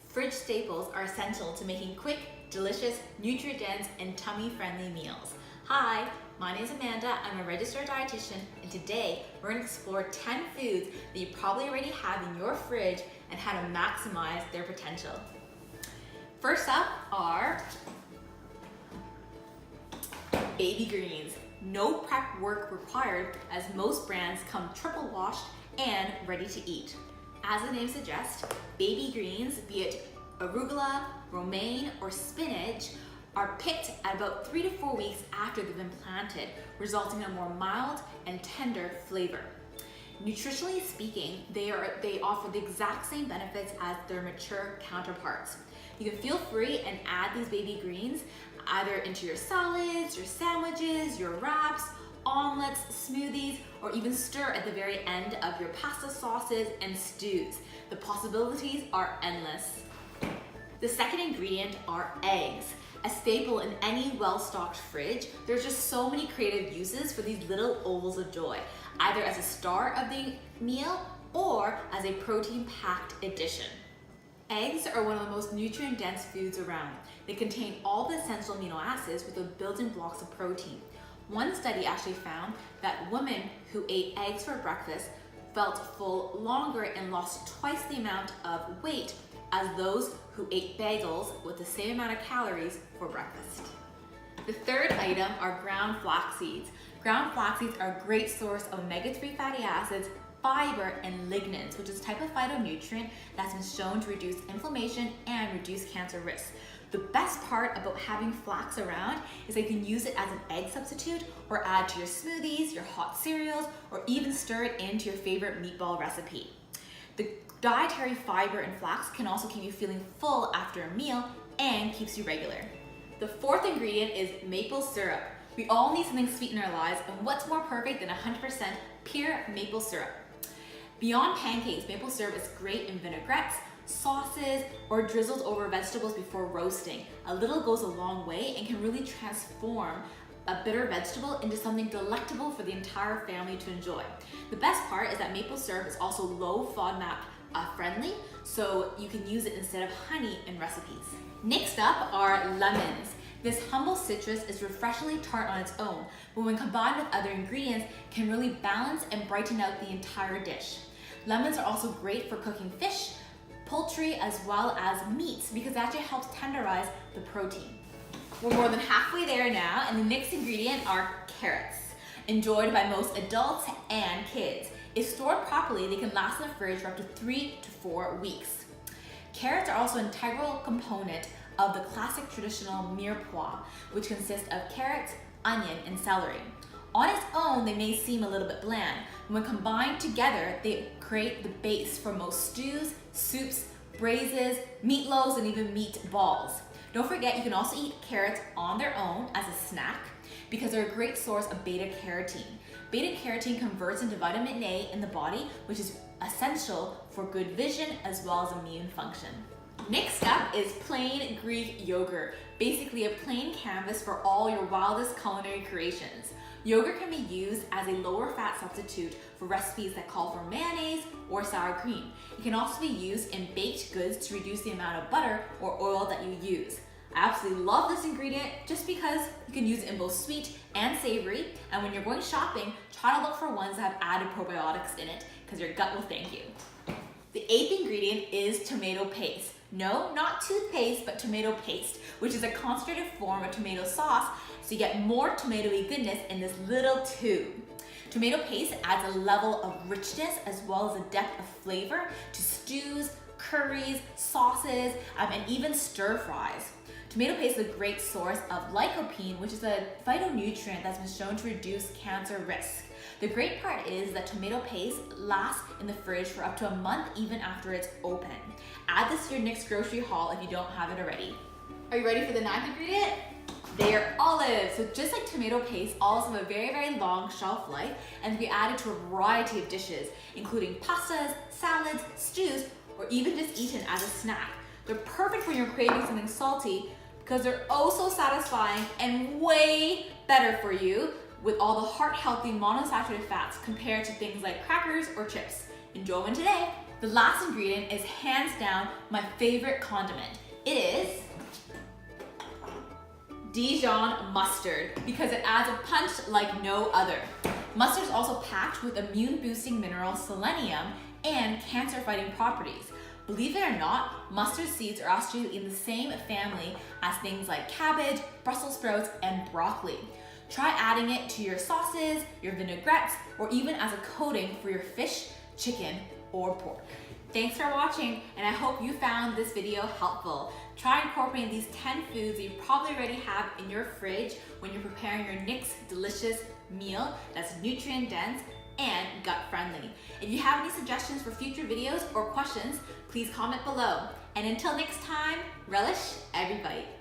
Fridge staples are essential to making quick, delicious, nutrient-dense, and tummy-friendly meals. Hi, my name is Amanda. I'm a registered dietitian, and today we're going to explore 10 foods that you probably already have in your fridge and how to maximize their potential. First up are baby greens. No prep work required, as most brands come triple washed and ready to eat. As the name suggests, baby greens, be it arugula, romaine, or spinach, are picked at about 3 to 4 weeks after they've been planted, resulting in a more mild and tender flavor. Nutritionally speaking, they offer the exact same benefits as their mature counterparts. You can feel free and add these baby greens either into your salads, your sandwiches, your wraps, omelets, smoothies, or even stir at the very end of your pasta sauces and stews. The possibilities are endless. The second ingredient are eggs. A staple in any well-stocked fridge, there's just so many creative uses for these little ovals of joy, either as a star of the meal or as a protein-packed addition. Eggs are one of the most nutrient-dense foods around. They contain all the essential amino acids with the building blocks of protein. One study actually found that women who ate eggs for breakfast felt full longer and lost twice the amount of weight as those who ate bagels with the same amount of calories for breakfast. The third item are ground flax seeds. Ground flax seeds are a great source of omega-3 fatty acids, fiber, and lignans, which is a type of phytonutrient that's been shown to reduce inflammation and reduce cancer risk. The best part about having flax around is that you can use it as an egg substitute or add to your smoothies, your hot cereals, or even stir it into your favorite meatball recipe. The dietary fiber in flax can also keep you feeling full after a meal and keeps you regular. The fourth ingredient is maple syrup. We all need something sweet in our lives, and what's more perfect than 100% pure maple syrup? Beyond pancakes, maple syrup is great in vinaigrettes, sauces, or drizzled over vegetables before roasting. A little goes a long way and can really transform a bitter vegetable into something delectable for the entire family to enjoy. The best part is that maple syrup is also low FODMAP friendly, so you can use it instead of honey in recipes. Next up are lemons. This humble citrus is refreshingly tart on its own, but when combined with other ingredients, can really balance and brighten out the entire dish. Lemons are also great for cooking fish, poultry, as well as meats, because it actually helps tenderize the protein. We're more than halfway there now, and the next ingredient are carrots. Enjoyed by most adults and kids. If stored properly, they can last in the fridge for up to 3 to 4 weeks. Carrots are also an integral component of the classic traditional mirepoix, which consists of carrots, onion, and celery. On its own, they may seem a little bit bland. When combined together, they create the base for most stews, soups, braises, meatloaves, and even meatballs. Don't forget, you can also eat carrots on their own as a snack because they're a great source of beta-carotene. Beta-carotene converts into vitamin A in the body, which is essential for good vision as well as immune function. Next up is plain Greek yogurt, basically a plain canvas for all your wildest culinary creations. Yogurt can be used as a lower fat substitute for recipes that call for mayonnaise or sour cream. It can also be used in baked goods to reduce the amount of butter or oil that you use. I absolutely love this ingredient just because you can use it in both sweet and savory, and when you're going shopping, try to look for ones that have added probiotics in it because your gut will thank you. The eighth ingredient is tomato paste. No, not toothpaste, but tomato paste, which is a concentrated form of tomato sauce, so you get more tomatoey goodness in this little tube. Tomato paste adds a level of richness as well as a depth of flavor to stews, curries, sauces, and even stir fries. Tomato paste is a great source of lycopene, which is a phytonutrient that's been shown to reduce cancer risk. The great part is that tomato paste lasts in the fridge for up to a month even after it's open. Add this to your next grocery haul if you don't have it already. Are you ready for the ninth ingredient? They are olives. So just like tomato paste, olives have a very, very long shelf life and can be added to a variety of dishes, including pastas, salads, stews, or even just eaten as a snack. They're perfect when you're craving something salty because they're oh so satisfying and way better for you with all the heart-healthy monounsaturated fats compared to things like crackers or chips. Enjoy one today. The last ingredient is hands down my favorite condiment. It is Dijon mustard because it adds a punch like no other. Mustard is also packed with immune-boosting mineral selenium and cancer-fighting properties. Believe it or not, mustard seeds are actually in the same family as things like cabbage, Brussels sprouts, and broccoli. Try adding it to your sauces, your vinaigrettes, or even as a coating for your fish, chicken, or pork. Thanks for watching, and I hope you found this video helpful. Try incorporating these 10 foods you probably already have in your fridge when you're preparing your next delicious meal that's nutrient dense and gut friendly. If you have any suggestions for future videos or questions, please comment below. And until next time, relish every bite.